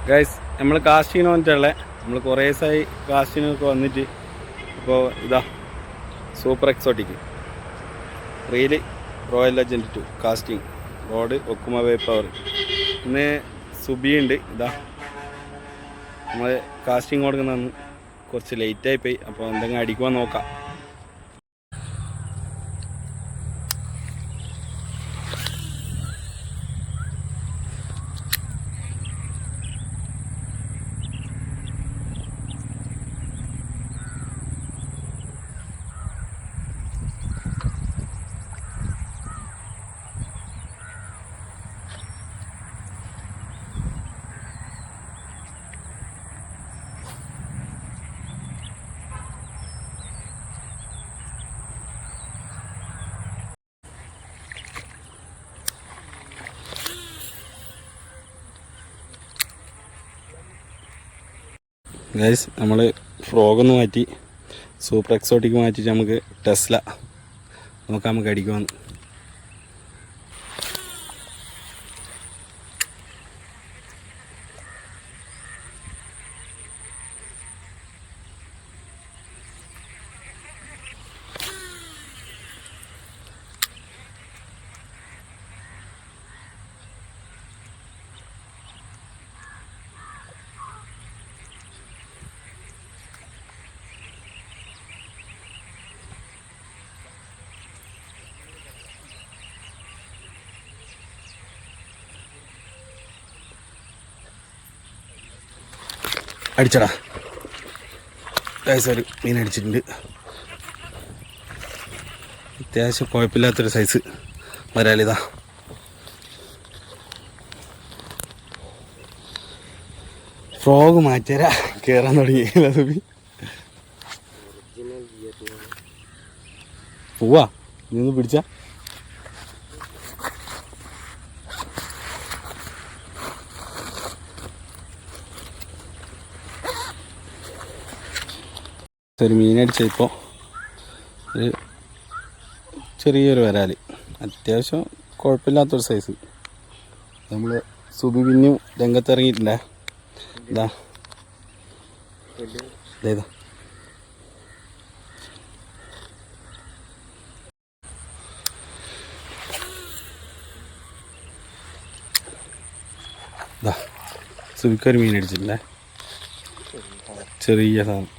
Guys നമ്മൾ കാസ്റ്റിങ്ങിന് വന്നിട്ടുള്ള നമ്മൾ കുറേ ദിവസമായി കാസ്റ്റിങ്ങിനൊക്കെ വന്നിട്ട് ഇപ്പോൾ ഇതാ super exotic reel royal legend 2 casting road ഒക്കുമ വേ പവർ ഇന്ന് സുബിയുണ്ട്. ഇതാ നമ്മൾ കാസ്റ്റിംഗ് കൊടുക്കുന്ന കുറച്ച് ലേറ്റായി പോയി, അപ്പോൾ എന്തെങ്കിലും അടിക്കുവാൻ നോക്കാം. ഗൈസ് നമ്മൾ ഫ്രോഗൊന്ന് മാറ്റി സൂപ്പർ എക്സോട്ടിക് മാറ്റിയിട്ട് നമുക്ക് ടെസ്ല നോക്കാം, നമുക്ക് അടിക്കുവാന്ന്. അടിച്ചടാ ഗൈസ്, ഒരു മീൻ അടിച്ചിട്ടുണ്ട്. അത്യാവശ്യം കുഴപ്പമില്ലാത്തൊരു സൈസ് വരാലിതാ. ഫ്രോഗ് മാറ്റിയരാ കയറാൻ തുടങ്ങിയില്ല. സുബി പോവാ, നീ ഒന്ന് പിടിച്ച. ഒരു മീനടിച്ച ഇപ്പോൾ ഒരു ചെറിയൊരു വരാൽ, അത്യാവശ്യം കുഴപ്പമില്ലാത്തൊരു സൈസ്. നമ്മൾ സുബി പിന്നെയും രംഗത്തിറങ്ങിയിട്ടില്ല. ഇതാ ഇതാ ഇതാ സുബിക്കൊരു മീൻ അടിച്ചിട്ടില്ലേ, ചെറിയ സാധനം.